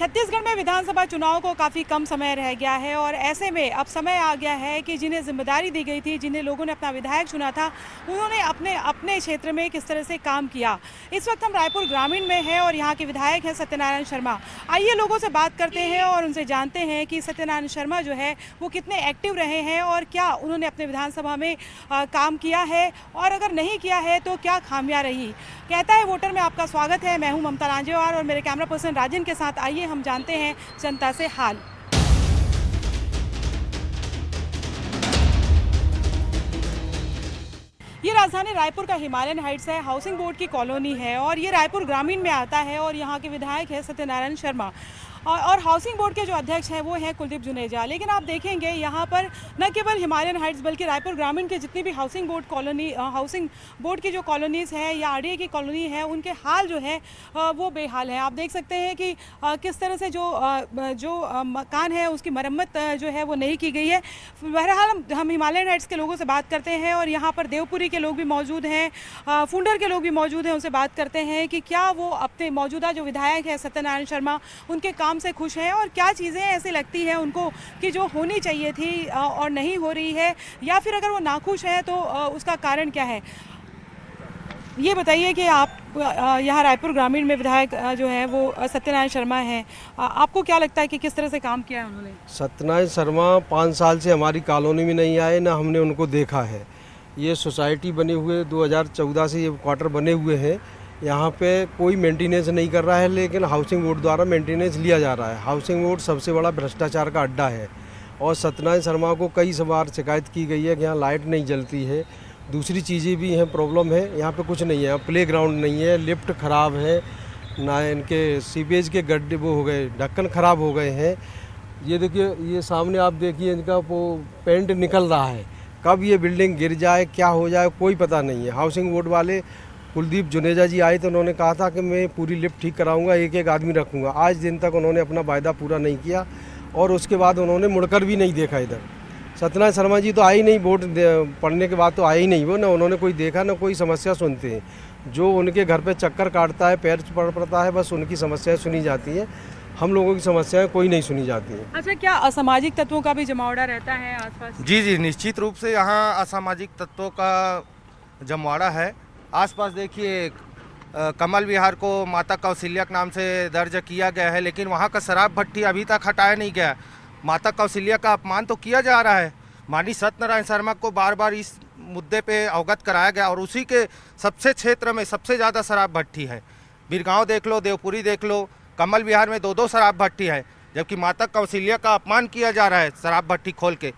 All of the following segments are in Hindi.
छत्तीसगढ़ में विधानसभा चुनाव को काफ़ी कम समय रह गया है और ऐसे में अब समय आ गया है कि जिन्हें जिम्मेदारी दी गई थी, जिन्हें लोगों ने अपना विधायक चुना था, उन्होंने अपने अपने क्षेत्र में किस तरह से काम किया। इस वक्त हम रायपुर ग्रामीण में हैं और यहाँ के विधायक हैं सत्यनारायण शर्मा। आइए लोगों से बात करते हैं और उनसे जानते हैं कि सत्यनारायण शर्मा जो है वो कितने एक्टिव रहे हैं और क्या उन्होंने अपने विधानसभा में काम किया है, और अगर नहीं किया है तो क्या खामियां रही। कहता है वोटर में आपका स्वागत है। मैं हूं ममता लांजेवार और मेरे कैमरा पर्सन राजन के साथ। आइए हम जानते हैं जनता से हाल। ये राजधानी रायपुर का हिमालयन हाइट्स है, हाउसिंग बोर्ड की कॉलोनी है और ये रायपुर ग्रामीण में आता है और यहाँ के विधायक है सत्यनारायण शर्मा और हाउसिंग बोर्ड के जो अध्यक्ष हैं वो हैं कुलदीप जुनेजा। लेकिन आप देखेंगे यहाँ पर न केवल हिमालयन हाइट्स बल्कि रायपुर ग्रामीण के जितनी भी हाउसिंग बोर्ड की जो कॉलोनीज़ हैं या आरडीए की कॉलोनी है, उनके हाल जो है वो बेहाल है। आप देख सकते हैं कि किस तरह से जो मकान है उसकी मरम्मत जो है वो नहीं की गई है। बहरहाल हम हिमालयन हाइट्स के लोगों से बात करते हैं और यहाँ पर देवपुरी के लोग भी मौजूद हैं, फुंडर के लोग भी मौजूद हैं। उनसे बात करते हैं कि क्या वो अपने मौजूदा जो विधायक है सत्यनारायण शर्मा उनके काम से खुश हैं और क्या चीज़ें ऐसी लगती हैं उनको कि जो होनी चाहिए थी और नहीं हो रही है, या फिर अगर वो नाखुश है तो उसका कारण क्या है। ये बताइए कि आप यहाँ रायपुर ग्रामीण में विधायक जो है वो सत्यनारायण शर्मा हैं, आपको क्या लगता है कि किस तरह से काम किया है उन्होंने। सत्यनारायण शर्मा 5 साल से हमारी कॉलोनी में नहीं आए, ना हमने उनको देखा है। ये सोसाइटी बने हुए 2014 से ये क्वार्टर बने हुए हैं। यहाँ पे कोई मेंटेनेंस नहीं कर रहा है, लेकिन हाउसिंग बोर्ड द्वारा मेंटेनेंस लिया जा रहा है। हाउसिंग बोर्ड सबसे बड़ा भ्रष्टाचार का अड्डा है और सत्यनारायण शर्मा को कई बार शिकायत की गई है कि यहाँ लाइट नहीं जलती है, दूसरी चीज़ें भी हैं, प्रॉब्लम है। यहाँ पे कुछ नहीं है, प्ले ग्राउंड नहीं है, लिफ्ट ख़राब है, ना इनके सीवेज के गड्ढे वो हो गए, ढक्कन ख़राब हो गए हैं। ये देखिए, ये सामने आप देखिए, इनका वो पेंट निकल रहा है। कब ये बिल्डिंग गिर जाए, क्या हो जाए, कोई पता नहीं है। हाउसिंग बोर्ड वाले कुलदीप जुनेजा जी आए तो उन्होंने कहा था कि मैं पूरी लिफ्ट ठीक कराऊंगा, एक एक आदमी रखूंगा। आज दिन तक उन्होंने अपना वायदा पूरा नहीं किया और उसके बाद उन्होंने मुड़कर भी नहीं देखा इधर। सत्यनारायण शर्मा जी तो आए ही नहीं, वोट पड़ने के बाद तो आए ही नहीं वो, ना उन्होंने कोई देखा ना कोई समस्या सुनते हैं। जो उनके घर पे चक्कर काटता है, पैर पड़ता है, बस उनकी समस्याएं सुनी जाती हैं। हम लोगों की समस्याएं कोई नहीं सुनी जाती हैं। अच्छा, क्या असामाजिक तत्वों का भी जमावड़ा रहता है आसपास। जी, निश्चित रूप से यहाँ असामाजिक तत्वों का जमावड़ा है। आसपास देखिए, कमल विहार को माता कौशल्या के नाम से दर्ज किया गया है, लेकिन वहाँ का शराब भट्टी अभी तक हटाया नहीं गया। माता कौशल्या का अपमान तो किया जा रहा है। माननीय सत्यनारायण शर्मा को बार बार इस मुद्दे पे अवगत कराया गया और उसी के सबसे क्षेत्र में सबसे ज़्यादा शराब भट्टी है। बिरगांव देख लो, देवपुरी देख लो, कमल विहार में 2-2 शराब भट्टी है, जबकि माता कौशल्या का अपमान किया जा रहा है शराब भट्टी खोल के।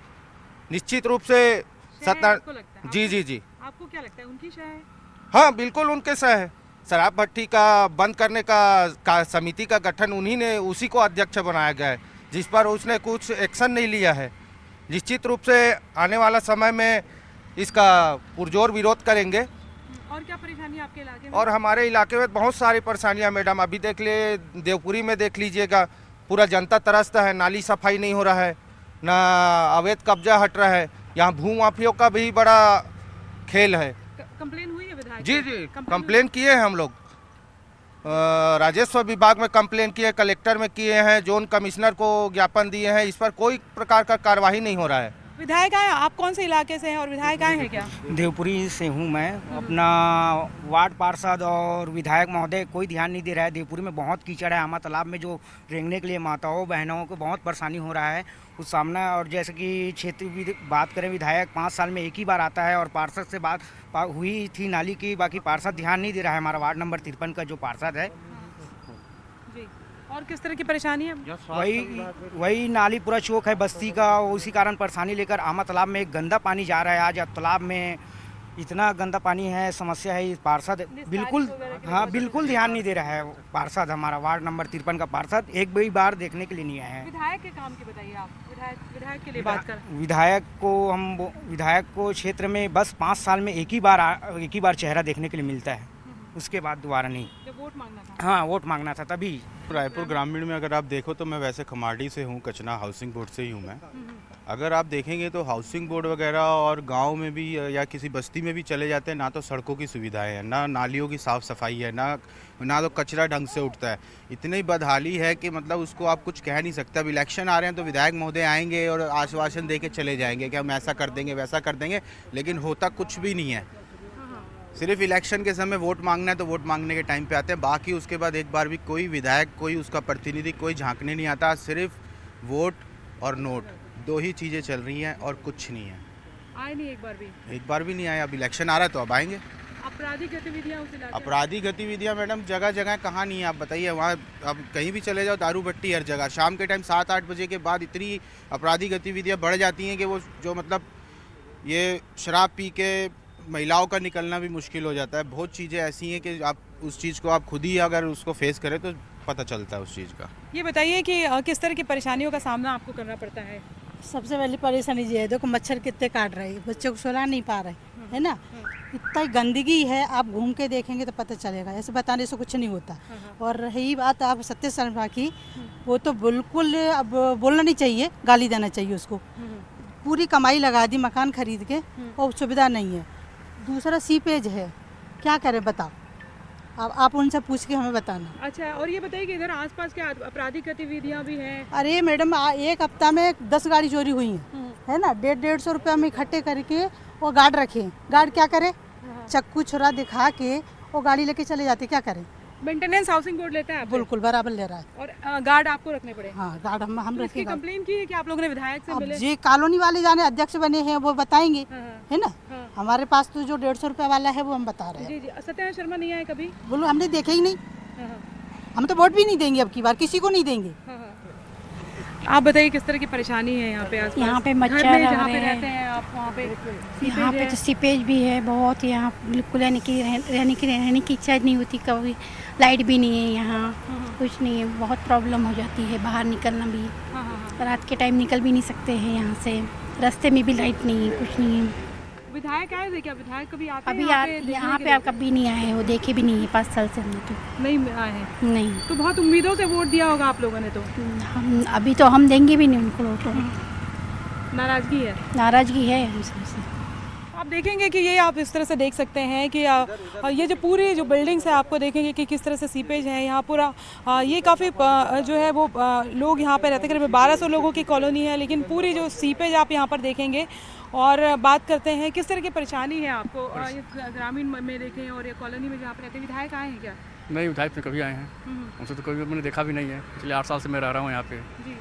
निश्चित रूप से सत्यनारायण जी आपको क्या लगता है उनकी शय है? हाँ, बिल्कुल उनके सह है। शराब भट्टी का बंद करने का समिति का गठन उन्हीं ने, उसी को अध्यक्ष बनाया गया है, जिस पर उसने कुछ एक्शन नहीं लिया है। निश्चित रूप से आने वाला समय में इसका पुरजोर विरोध करेंगे। और क्या परेशानी आपके इलाके में? और हमारे इलाके में बहुत सारी परेशानियां मैडम, अभी देख ले, देवपुरी में देख लीजिएगा, पूरा जनता तरसता है। नाली सफाई नहीं हो रहा है, ना अवैध कब्जा हट रहा है। यहाँ भू माफियों का भी बड़ा खेल है। कंप्लेन हुई है विधायक? जी, कंप्लेन किए हैं हम लोग। राजस्व विभाग में कंप्लेन किए, कलेक्टर में किए हैं, जोन कमिश्नर को ज्ञापन दिए हैं। इस पर कोई प्रकार का कार्रवाई नहीं हो रहा है। विधायक आए, आप कौन से इलाके से हैं और विधायक आए हैं क्या? देवपुरी से हूँ मैं। अपना वार्ड पार्षद और विधायक महोदय कोई ध्यान नहीं दे रहा है। देवपुरी में बहुत कीचड़ है, आमा तालाब में जो रेंगने के लिए माताओं बहनों को बहुत परेशानी हो रहा है उस सामना। और जैसे कि क्षेत्र की बात करें, विधायक 5 साल में एक ही बार आता है और पार्षद से बात हुई थी नाली की, बाकी पार्षद ध्यान नहीं दे रहा है। हमारा वार्ड नंबर 53 का जो पार्षद है जी। और किस तरह की परेशानी है? वही नाली पूरा चौक है बस्ती का, उसी कारण परेशानी लेकर आमा तालाब में एक गंदा पानी जा रहा है। आज तालाब में इतना गंदा पानी है, समस्या है। पार्षद बिल्कुल ध्यान नहीं दे रहा है। पार्षद, हमारा वार्ड नंबर 53 का पार्षद एक भी बार देखने के लिए नहीं आए हैं। विधायक के काम की बताइए आप, विधायक के लिए बात कर। विधायक को क्षेत्र में बस 5 साल में एक ही बार चेहरा देखने के लिए मिलता है। उसके बाद दोबारा नहीं। जब वोट मांगना था। हाँ, वोट मांगना था तभी। रायपुर ग्रामीण में अगर आप देखो तो मैं वैसे खमाड़ी से हूँ, कचना हाउसिंग बोर्ड से ही हूँ मैं। अगर आप देखेंगे तो हाउसिंग बोर्ड वगैरह और गांव में भी या किसी बस्ती में भी चले जाते हैं, ना तो सड़कों की सुविधाएं हैं, ना नालियों की साफ़ सफाई है, ना तो कचरा ढंग से उठता है। इतनी बदहाली है कि मतलब उसको आप कुछ कह नहीं सकते। अब इलेक्शन आ रहे हैं तो विधायक महोदय आएंगे और आश्वासन दे के चले जाएंगे कि हम ऐसा कर देंगे वैसा कर देंगे, लेकिन होता कुछ भी नहीं है। सिर्फ इलेक्शन के समय वोट मांगना है तो वोट मांगने के टाइम पे आते हैं, बाकी उसके बाद एक बार भी कोई विधायक, कोई उसका प्रतिनिधि, कोई झांकने नहीं आता। सिर्फ वोट और नोट, दो ही चीज़ें चल रही हैं और कुछ नहीं है। आए नहीं एक बार भी नहीं आए। अब इलेक्शन आ रहा है तो अब आएंगे। आपराधिक गतिविधियां उस इलाके में? आपराधिक गतिविधियां मैडम जगह जगह कहाँ नहीं है, आप बताइए। वहाँ अब कहीं भी चले जाओ दारू भट्टी हर जगह। शाम के टाइम 7-8 बजे के बाद इतनी आपराधिक गतिविधियां बढ़ जाती हैं कि वो जो मतलब ये शराब पी के महिलाओं का निकलना भी मुश्किल हो जाता है। बहुत चीज़ें ऐसी हैं कि आप उस चीज़ को आप खुद ही अगर उसको फेस करें तो पता चलता है उस चीज़ का। ये बताइए कि किस तरह की परेशानियों का सामना आपको करना पड़ता है? सबसे पहली परेशानी ये है, देखो मच्छर कितने काट रहे हैं, बच्चे को सुला नहीं पा रहे, है ना। इतना गंदगी है, आप घूम के देखेंगे तो पता चलेगा, ऐसे बताने से कुछ नहीं होता। और रही बात आप सत्य शर्मा की, वो तो बिल्कुल अब बोलना नहीं चाहिए, गाली देना चाहिए उसको। पूरी कमाई लगा दी मकान खरीद के और सुविधा नहीं है। दूसरा सीपेज है, क्या करें बताओ। अब आप उनसे पूछ के हमें बताना। अच्छा, और ये बताइए कि इधर आसपास क्या आपराधिक गतिविधियां भी हैं? अरे मैडम, एक हफ्ता में 10 गाड़ी चोरी हुई है ना। 150-150 रुपया में इकट्ठे करके वो गार्ड रखे। गार्ड क्या करे, चक्कू छुरा दिखा के वो गाड़ी लेके चले जाते, क्या करें। मेंटेनेंस हाउसिंग बोर्ड लेता है आपसे? बिल्कुल बराबर ले रहा है। और गार्ड आपको रखने पड़े? हाँ, गार्ड हम तो इसकी रखेंगे। कंप्लेन की है कि आप लोगों ने विधायक से अब मिले? जी कॉलोनी वाले जाने अध्यक्ष बने हैं, वो बताएंगे, है ना। हाँ। हमारे पास तो जो 150 रुपया वाला है वो हम बता रहे हैं। जी जी। सत्यानंद शर्मा नहीं आए कभी? बोलो, हमने देखे ही नहीं। हाँ, हम तो वोट भी नहीं देंगे अब की बार, किसी को नहीं देंगे। हाँ, हाँ। आप बताइए किस तरह की परेशानी है यहाँ पे आसपास? यहाँ पे घर मच्छर में आ जहाँ रहे पे हैं। रहते हैं आप, वहाँ पे यहाँ पे तो सीपेज भी है बहुत। यहाँ बिल्कुल रहने की इच्छा नहीं होती कभी। लाइट भी नहीं है यहाँ, कुछ नहीं है, बहुत प्रॉब्लम हो जाती है बाहर निकलना भी। रात के टाइम निकल भी नहीं सकते हैं यहाँ से। रास्ते में भी लाइट नहीं है, कुछ नहीं है। विधायक आए थे क्या? विधायक कभी आते हैं अभी यहाँ पे देखने आप कभी नहीं आए हैं, वो देखे भी नहीं है 5 साल से हमने तो। के लिए? नहीं आए हैं। नहीं, तो बहुत उम्मीदों से वोट दिया होगा आप लोगों ने तो? हम अभी तो हम देंगे भी नहीं उनको वोट। नाराजगी है? नाराजगी है हम सबसे। आप देखेंगे कि ये आप इस तरह से देख सकते हैं कि ये जो पूरी जो बिल्डिंग्स है, आपको देखेंगे कि किस तरह से सीपेज है यहाँ पूरा। ये काफ़ी जो है वो लोग यहाँ पे रहते हैं, करीब 1200 लोगों की कॉलोनी है, लेकिन पूरी जो सीपेज आप यहाँ पर देखेंगे। और बात करते हैं किस तरह की परेशानी है आपको ये ग्रामीण में देखें और ये कॉलोनी में जहाँ पर रहते हैं। विधायक आए हैं क्या? नहीं, विधायक तो कभी आए हैं, उनसे तो कभी मैंने देखा भी नहीं है। पिछले 8 साल से मैं रह रहा हूँ यहाँ पे। जी।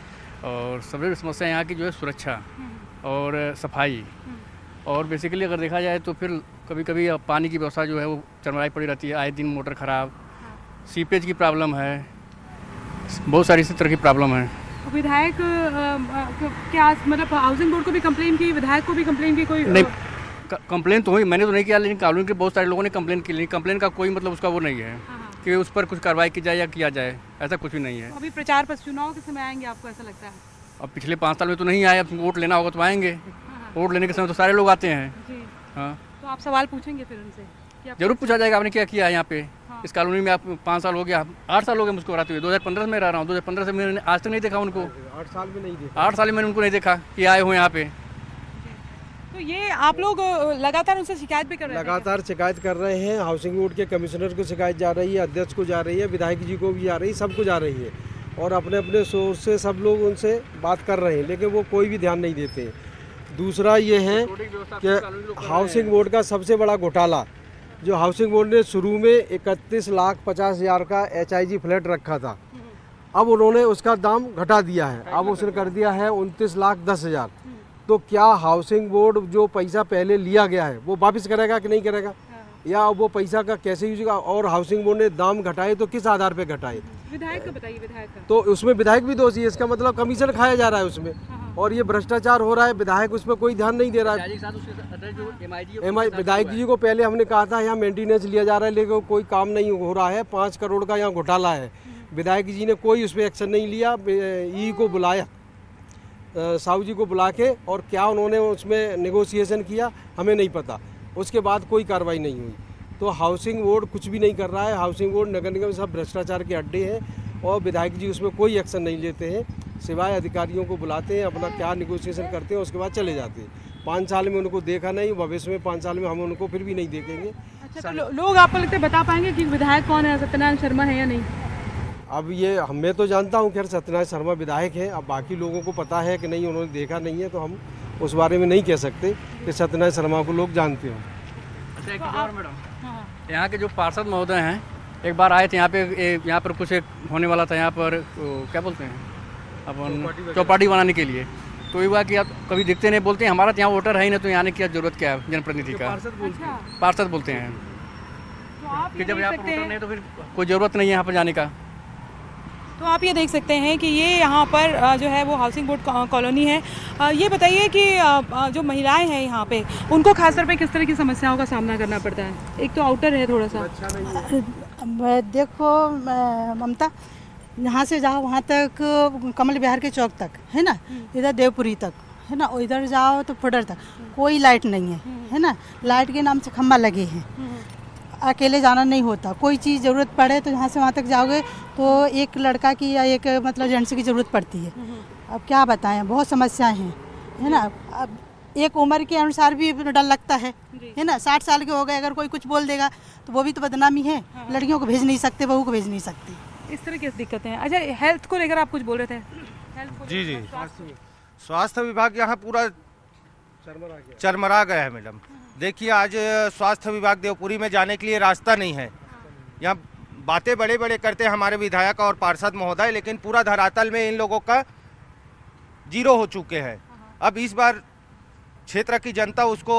और सबसे समस्या यहाँ की जो है सुरक्षा और सफाई। और बेसिकली अगर देखा जाए तो फिर कभी कभी पानी की व्यवस्था जो है वो चरमराई पड़ी रहती है। आए दिन मोटर ख़राब, सीपेज की प्रॉब्लम है, बहुत सारी इसी तरह की प्रॉब्लम है। विधायक क्या मतलब हाउसिंग बोर्ड को भी कंप्लेन की, विधायक को भी कंप्लेन की? कोई नहीं, कंप्लेन तो हुई, मैंने तो नहीं किया, लेकिन कॉलोनी के बहुत सारे लोगों ने कंप्लेन की। लेकिन कंप्लेन का कोई मतलब उसका वो नहीं है कि उस पर कुछ कार्रवाई की जाए या किया जाए, ऐसा कुछ भी नहीं है। अभी प्रचार पर चुनाव के समय आएंगे आपको ऐसा लगता है? अब पिछले 5 साल में तो नहीं आए, अब वोट लेना होगा तो आएंगे। वोट लेने के समय तो सारे लोग आते हैं। जी। हाँ, तो आप सवाल पूछेंगे फिर उनसे? जरूर पूछा जाएगा आपने क्या किया है यहाँ पे। इस कॉलोनी में आप 5 साल हो गया, 8 साल हो गए मुझको रहते हुए। 2015 में रह रहा हूँ, 2015 से मैंने आज तक नहीं देखा उनको। 8 साल में नहीं देखा। 8 साल में मैंने उनको नहीं देखा कि आए हो यहाँ पे। तो ये आप लोग लगातार उनसे शिकायत भी कर रहे हैं? लगातार शिकायत कर रहे हैं। हाउसिंग बोर्ड के कमिश्नर को शिकायत जा रही है, अध्यक्ष को जा रही है, विधायक जी को भी जा रही है, सबको जा रही है। और अपने अपने सोर्स से सब लोग उनसे बात कर रहे हैं, लेकिन वो कोई भी ध्यान नहीं देते। दूसरा ये है कि हाउसिंग बोर्ड का सबसे बड़ा घोटाला, जो हाउसिंग बोर्ड ने शुरू में 31,50,000 का HIG फ्लैट रखा था, अब उन्होंने उसका दाम घटा दिया है। अब उसने कर दिया है 29,10,000। तो क्या हाउसिंग बोर्ड जो पैसा पहले लिया गया है वो वापस करेगा कि नहीं करेगा, या वो पैसा का कैसे यूज होगा? और हाउसिंग बोर्ड ने दाम घटाए तो किस आधार पे घटाए? विधायक का बताइए, विधायक का। तो उसमें विधायक भी दोषी है। इसका मतलब कमीशन खाया जा रहा है उसमें, और ये भ्रष्टाचार हो रहा है। विधायक उसमें कोई ध्यान नहीं दे रहा है। विधायक जी को पहले हमने कहा था यहाँ मेंटेनेंस लिया जा रहा है, लेकिन कोई काम नहीं हो रहा है। 5 करोड़ का यहाँ घोटाला है। विधायक जी ने कोई उस पर एक्शन नहीं लिया। ई को बुलाया, साहू जी को बुला के, और क्या उन्होंने उसमें नेगोशिएशन किया हमें नहीं पता। उसके बाद कोई कार्रवाई नहीं हुई। तो हाउसिंग बोर्ड कुछ भी नहीं कर रहा है। हाउसिंग बोर्ड, नगर निगम सब भ्रष्टाचार के अड्डे हैं और विधायक जी उसमें कोई एक्शन नहीं लेते हैं, सिवाय अधिकारियों को बुलाते हैं, अपना क्या निगोशिएशन करते हैं, उसके बाद चले जाते हैं। 5 साल में उनको देखा नहीं, भविष्य में 5 साल में हम उनको फिर भी नहीं देखेंगे। अच्छा, तो लोग आपको लगता है बता पाएंगे कि विधायक कौन है, सत्यनारायण शर्मा है या नहीं? अब ये मैं तो जानता हूँ खैर सत्यनारायण शर्मा विधायक हैं, अब बाकी लोगों को पता है कि नहीं, उन्होंने देखा नहीं है, तो हम उस बारे में नहीं कह सकते कि सत्यनारायण शर्मा को लोग जानते हो। अच्छा, एक और मैडम, यहाँ के जो पार्षद महोदय हैं, एक बार आए थे यहाँ पर कुछ एक होने वाला था, यहाँ पर क्या बोलते हैं अपन, चौपाटी बनाने के लिए। तो ये हुआ कि आप कभी दिखते नहीं, बोलते हैं हमारा यहाँ वोटर है ही नहीं, तो यहाँ आने की जरूरत क्या है जनप्रतिनिधि का? पार्षद बोलते हैं कि जब यहाँ पर वोटर नहीं तो फिर कोई ज़रूरत नहीं है यहाँ पर जाने का। तो आप ये देख सकते हैं कि ये यहाँ पर जो है वो हाउसिंग बोर्ड कॉलोनी है। ये बताइए कि जो महिलाएं हैं यहाँ पे, उनको खासतौर पे किस तरह की समस्याओं का सामना करना पड़ता है? एक तो आउटर है थोड़ा सा। देखो ममता, यहाँ से जाओ वहाँ तक कमल विहार के चौक तक है ना, इधर देवपुरी तक है ना, और इधर जाओ तो फुडर तक कोई लाइट नहीं है ना। लाइट के नाम से खम्भा लगे हैं, अकेले जाना नहीं होता। कोई चीज़ ज़रूरत पड़े तो यहाँ से वहाँ तक जाओगे तो एक लड़का की या एक मतलब जेंट्स की ज़रूरत पड़ती है। अब क्या बताएं, बहुत समस्याएं हैं है ना। अब एक उम्र के अनुसार भी डर लगता है ना। 60 साल के हो गए, अगर कोई कुछ बोल देगा तो वो भी तो बदनामी है। लड़कियों को भेज नहीं सकते, बहू को भेज नहीं सकते, इस तरह की दिक्कतें हैं। अच्छा, हेल्थ को लेकर आप कुछ बोल रहे थे? जी, स्वास्थ्य विभाग यहाँ पूरा चरमरा गया है मैडम। देखिए, आज स्वास्थ्य विभाग देवपुरी में जाने के लिए रास्ता नहीं है। यहाँ बातें बड़े बड़े करते हैं हमारे विधायक और पार्षद महोदय, लेकिन पूरा धरातल में इन लोगों का जीरो हो चुके हैं। अब इस बार क्षेत्र की जनता उसको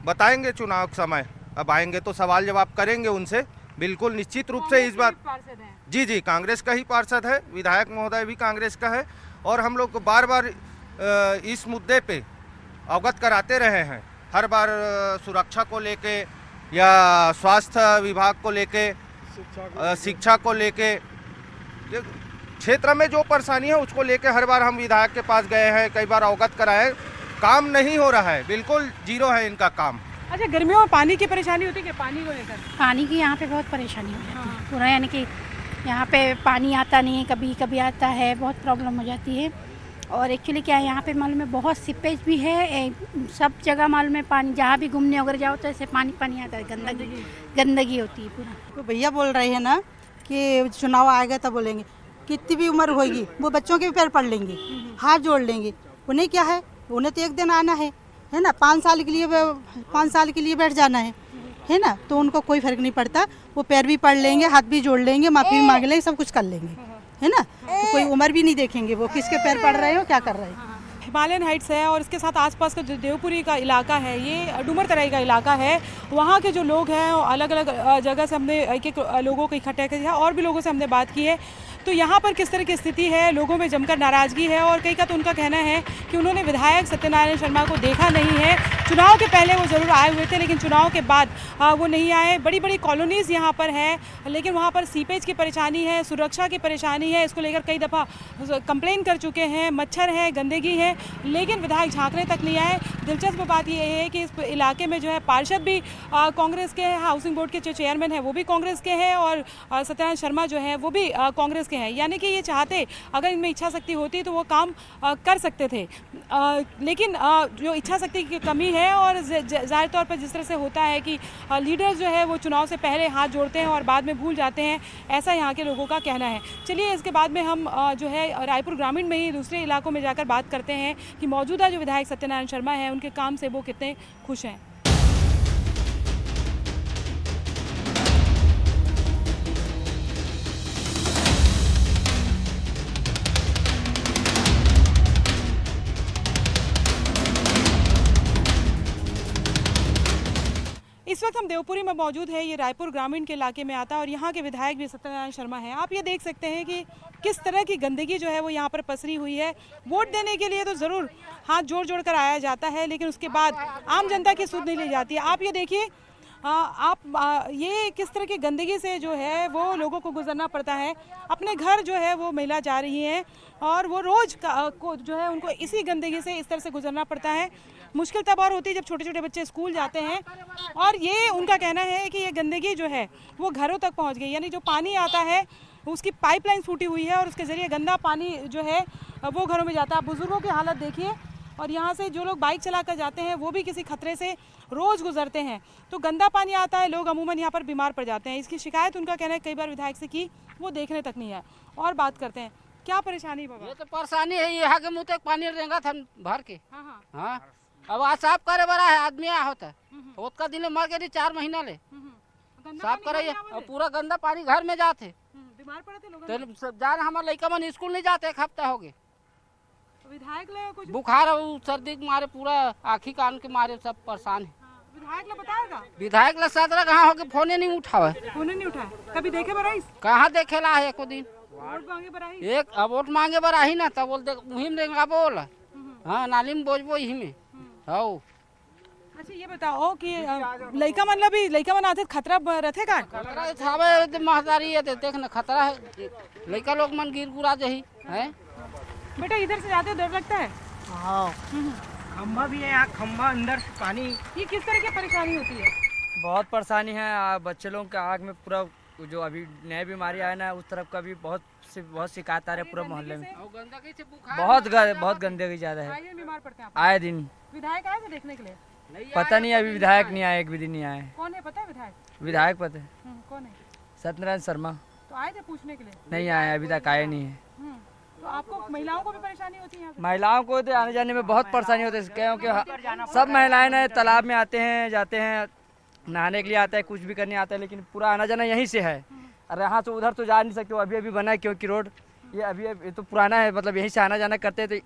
बताएंगे चुनाव के समय, अब आएंगे तो सवाल जवाब करेंगे उनसे, बिल्कुल निश्चित रूप से। इस बार जी कांग्रेस का ही पार्षद है, विधायक महोदय भी कांग्रेस का है, और हम लोग बार बार इस मुद्दे पे अवगत कराते रहे हैं। हर बार सुरक्षा को लेके या स्वास्थ्य विभाग को लेके, शिक्षा को लेके, क्षेत्र में जो परेशानी है उसको लेके हर बार हम विधायक के पास गए हैं, कई बार अवगत कराए। काम नहीं हो रहा है, बिल्कुल जीरो है इनका काम। अच्छा, गर्मियों में पानी की परेशानी होती है क्या? पानी को लेकर पानी की यहाँ पे बहुत परेशानी हो जाती है पूरा, यानी कि यहाँ पे पानी आता नहीं है, कभी कभी आता है, बहुत प्रॉब्लम हो जाती है। और एक्चुअली क्या है, यहाँ पे मालूम है बहुत सीपेज भी है, सब जगह मालूम है पानी, जहाँ भी घूमने वगैरह जाओ तो ऐसे पानी आता है, गंदगी होती है पूरा। तो भैया बोल रहे हैं ना कि चुनाव आएगा तब बोलेंगे, कितनी भी उम्र होगी वो बच्चों के भी पैर पड़ लेंगे, हाथ जोड़ लेंगे। उन्हें क्या है, उन्हें तो एक दिन आना है ना, 5 साल के लिए बैठ जाना है ना, तो उनको कोई फर्क नहीं पड़ता। वो पैर भी पड़ लेंगे, हाथ भी जोड़ लेंगे, माफी भी मांग लेंगे, सब कुछ कर लेंगे है ना। तो कोई उम्र भी नहीं देखेंगे वो किसके पैर पड़ रहे हो, क्या कर रहे हैं। हिमालयन हाइट्स है और इसके साथ आसपास का जो देवपुरी का इलाका है, ये डूमर तराई का इलाका है। वहाँ के जो लोग हैं, अलग अलग जगह से हमने एक लोगों को इकट्ठा किया और भी लोगों से हमने बात की है। तो यहाँ पर किस तरह की स्थिति है, लोगों में जमकर नाराज़गी है, और कई का तो उनका कहना है कि उन्होंने विधायक सत्यनारायण शर्मा को देखा नहीं है। चुनाव के पहले वो ज़रूर आए हुए थे, लेकिन चुनाव के बाद वो नहीं आए। बड़ी बड़ी कॉलोनीज़ यहाँ पर है, लेकिन वहाँ पर सीपेज की परेशानी है, सुरक्षा की परेशानी है। इसको लेकर कई दफ़ा कंप्लेन कर चुके हैं, मच्छर है, गंदगी है, लेकिन विधायक झांकने तक नहीं आए। दिलचस्प बात यह है कि इस इलाके में जो है पार्षद भी कांग्रेस के हैं, हाउसिंग बोर्ड के जो चेयरमैन हैं वो भी कांग्रेस के हैं, और सत्यनारायण शर्मा जो है वो भी कांग्रेस के हैं। यानी कि ये चाहते, अगर इनमें इच्छा शक्ति होती तो वो काम कर सकते थे, लेकिन जो इच्छा शक्ति की कमी है, और ज़ाहिर तौर पर जिस तरह से होता है कि लीडर जो है वो चुनाव से पहले हाथ जोड़ते हैं और बाद में भूल जाते हैं, ऐसा यहाँ के लोगों का कहना है। चलिए, इसके बाद में हम जो है रायपुर ग्रामीण में ही दूसरे इलाकों में जाकर बात करते हैं कि मौजूदा जो विधायक सत्यनारायण शर्मा हैं उनके काम से वो कितने खुश हैं। इस वक्त हम देवपुरी में मौजूद है, ये रायपुर ग्रामीण के इलाके में आता है, और यहाँ के विधायक भी सत्यनारायण शर्मा हैं। आप ये देख सकते हैं कि किस तरह की गंदगी जो है वो यहाँ पर पसरी हुई है। वोट देने के लिए तो ज़रूर हाथ जोड़ जोड़ कर आया जाता है, लेकिन उसके बाद आम जनता की सुध नहीं ली जाती है। आप ये देखिए, ये किस तरह की गंदगी से जो है वो लोगों को गुजरना पड़ता है। अपने घर जो है वो महिला जा रही हैं और वो रोज़ को जो है उनको इसी गंदगी से इस तरह से गुजरना पड़ता है। मुश्किल तब और होती है जब छोटे छोटे बच्चे स्कूल जाते हैं और ये उनका कहना है कि ये गंदगी जो है वो घरों तक पहुंच गई, यानी जो पानी आता है उसकी पाइपलाइन फूटी हुई है और उसके ज़रिए गंदा पानी जो है वो घरों में जाता है। बुज़ुर्गों की हालत देखिए, और यहाँ से जो लोग बाइक चला कर जाते हैं वो भी किसी खतरे से रोज़ गुजरते हैं। तो गंदा पानी आता है, लोग अमूमन यहाँ पर बीमार पड़ जाते हैं। इसकी शिकायत उनका कहना है कई बार विधायक से की, वो देखने तक नहीं है। और बात करते हैं, क्या परेशानी बाबा? ये तो परेशानी है, यहाँ के मुँह तक पानी रहेगा था भर के। हाँ। हाँ, अब आज साफ करे बड़ा है आदमी आया होता है, उसका दिन मर गए 4 महीना ले साफ करे, और पूरा गंदा पानी घर में जाते, बीमार पड़े थे लोग। तो सब जान हमारे लड़का मन स्कूल नहीं जाते, 1 हफ्ता हो गए। विधायक ले कुछ बुखार और सर्दी के मारे पूरा आँखी कान के मारे सब परेशान है। विधायक ले बताएगा? विधायक ले सदरा कहाँ हो के फोन नहीं उठावे, फोन नहीं उठाए। कभी देखे बराइस? कहाँ देखेला है एको दिन। वोट मांगे बराइस? एक अब वोट मांगे बराही ना तब बोल दे मुहिम देगा बोल। हाँ, नाली में बोझबो यही में। हाँ, अच्छा ये बताओ कि लड़का मतलब भी लड़का मन आते खतरा रहते का? खतरा थावे महदारी है, देख ना खतरा है, लड़का लोग मन गिर गुरा जही है। बेटा इधर से जाते हो डर लगता है? हाँ, खम्बा भी है यहाँ, खम्बा अंदर से पानी। ये किस तरह की परेशानी होती है? बहुत परेशानी है, बच्चे लोगों के आँख में पूरा जो अभी नई बीमारी आया ना उस तरफ का भी बहुत शिकायत आ रही है पूरे मोहल्ले में। बहुत गंदगी ज़्यादा है, बीमार पड़ते हैं आए दिन। विधायक आए थे देखने के लिए? पता नहीं, अभी विधायक नहीं आए, एक भी दिन नहीं आए। कौन है पता है विधायक? विधायक पता है, कौन है? सत्यनारायण शर्मा। तो आए थे पूछने के लिए? नहीं आए, अभी तक आए नहीं है। तो आपको महिलाओं को भी परेशानी होती है? महिलाओं को तो आने जाने में बहुत परेशानी होती है, क्योंकि सब महिलाएं ना तालाब में आते हैं, जाते हैं, नहाने के लिए आता है, कुछ भी करने आता है, लेकिन पूरा आना जाना यहीं से है। अरे यहाँ से उधर तो जा नहीं सकते, अभी अभी बना है क्योंकि रोड ये अभी तो पुराना है, मतलब यहीं से आना जाना करते हैं, तो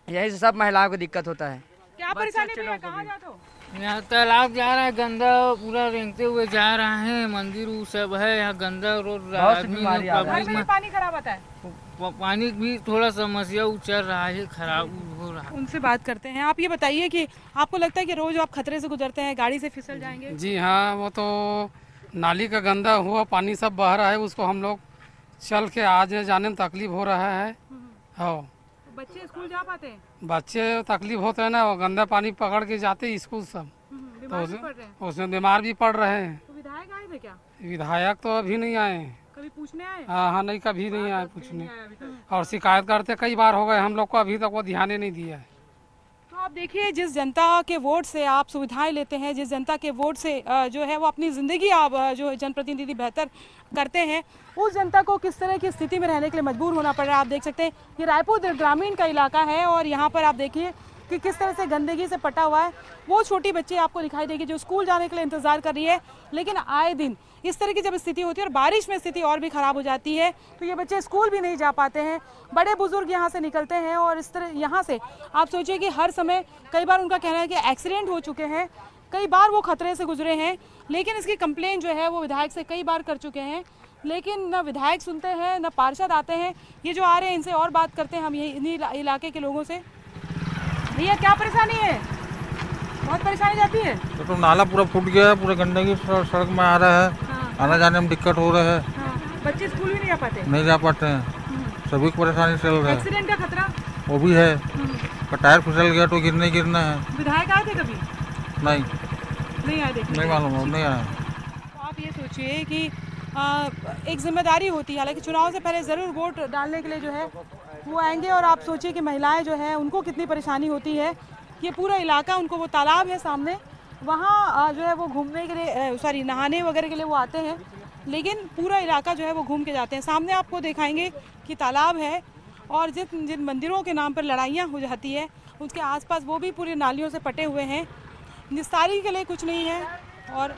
यहीं से सब महिलाओं को दिक्कत होता है। क्या परेशानी भैया, कहाँ जाते हो? यहाँ तालाब जा रहा है, गंदा पूरा रेंगते हुए जा रहा है, मंदिर सब है यहाँ, गंदा रोड, पानी खराब आता है, पानी भी थोड़ा समस्या चल रहा है, खराब हो रहा है। उनसे बात करते हैं। आप ये बताइए कि आपको लगता है कि रोज आप खतरे से गुजरते हैं, गाड़ी से फिसल जाएंगे? जी हाँ, वो तो नाली का गंदा हुआ पानी सब बह रहा है, उसको हम लोग चल के आने जाने में तकलीफ हो रहा है। हाँ, बच्चे स्कूल जा पाते हैं? बच्चे तकलीफ होता है ना, वो गंदा पानी पकड़ के जाते स्कूल सब, तो उसमें बीमार भी पड़ रहे हैं। तो विधायक आए थे क्या? विधायक तो अभी नहीं आए। कभी पूछने आए? हाँ, नहीं कभी नहीं आए पूछने, और शिकायत करते कई बार हो गए, हम लोग को अभी तक वो ध्यान ही नहीं दिया है। तो आप देखिए, जिस जनता के वोट से आप सुविधाएं लेते हैं, जिस जनता के वोट से जो है वो अपनी ज़िंदगी आप जो जनप्रतिनिधि बेहतर करते हैं, उस जनता को किस तरह की स्थिति में रहने के लिए मजबूर होना पड़ रहा है। आप देख सकते हैं ये रायपुर ग्रामीण का इलाका है और यहाँ पर आप देखिए कि किस तरह से गंदगी से पटा हुआ है। वो छोटी बच्ची आपको दिखाई देगी जो स्कूल जाने के लिए इंतज़ार कर रही है, लेकिन आए दिन इस तरह की जब स्थिति होती है और बारिश में स्थिति और भी ख़राब हो जाती है तो ये बच्चे स्कूल भी नहीं जा पाते हैं। बड़े बुजुर्ग यहाँ से निकलते हैं और इस तरह यहाँ से आप सोचिए कि हर समय कई बार उनका कहना है कि एक्सीडेंट हो चुके हैं, कई बार वो खतरे से गुजरे हैं, लेकिन इसकी कंप्लेन जो है वो विधायक से कई बार कर चुके हैं, लेकिन न विधायक सुनते हैं न पार्षद आते हैं। ये जो आ रहे हैं इनसे और बात करते हैं हम यही इन्हीं इलाके के लोगों से। भैया क्या परेशानी है? बहुत परेशानी जाती है? तो नाला पूरा फूट गया है, पूरा गंदगी सड़क में आ रहा है। हाँ। आना जाने में दिक्कत हो रहा है। हाँ। बच्चे स्कूल भी नहीं जा पाते? नहीं जा पाते हैं, सभी को परेशानी चल रहा है। एक्सीडेंट का खतरा वो भी है, टायर फिसल गया तो गिरना है। विधायक आए थे कभी? नहीं आए, नहीं मालूम, नहीं आए। तो आप ये सोचिए कि एक जिम्मेदारी होती है, हालांकि चुनाव से पहले ज़रूर वोट डालने के लिए जो है वो आएंगे, और आप सोचिए कि महिलाएं जो है उनको कितनी परेशानी होती है। ये पूरा इलाका, उनको वो तालाब है सामने, वहाँ जो है वो घूमने के लिए नहाने वगैरह के लिए वो आते हैं, लेकिन पूरा इलाका जो है वो घूम के जाते हैं। सामने आपको दिखाएंगे कि तालाब है और जिन मंदिरों के नाम पर लड़ाइयाँ हो जाती है उसके आसपास वो भी पूरी नालियों से पटे हुए हैं, निस्तारी के लिए कुछ नहीं है। और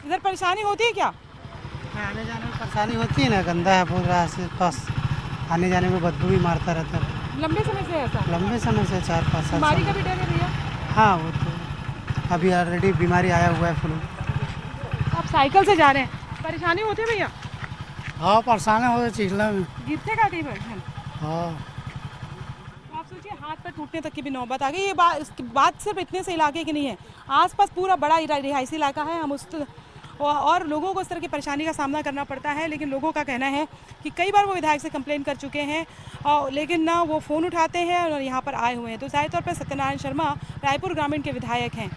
इधर परेशानी होती है क्या? आने जाने में परेशानी होती है ना, गंदा है पूरा से पास, आने जाने में बदबू भी मारता रहता है। लंबे समय से ऐसा? लंबे समय से 4-5 साल। बीमारी का भी डर है भैया? हाँ, वो तो अभी ऑलरेडी बीमारी आया हुआ है फ्लू। आप साइकिल से जा रहे हैं, परेशानी होती है भैया? हाँ, परेशानी होती है, चिखला में गिरते का कई बार? हाँ। आप सोचिए हाथ पर टूटने तक की भी नौबत आ गई। ये बात सिर्फ इतने से इलाके की नहीं है, आसपास पूरा बड़ा रिहायशी इलाका है। हम उस और लोगों को इस तरह की परेशानी का सामना करना पड़ता है। लेकिन लोगों का कहना है कि कई बार वो विधायक से कंप्लेन कर चुके हैं लेकिन ना वो फ़ोन उठाते हैं और यहाँ पर आए हुए हैं। तो ज़ाहिर तौर पर सत्यनारायण शर्मा रायपुर ग्रामीण के विधायक हैं।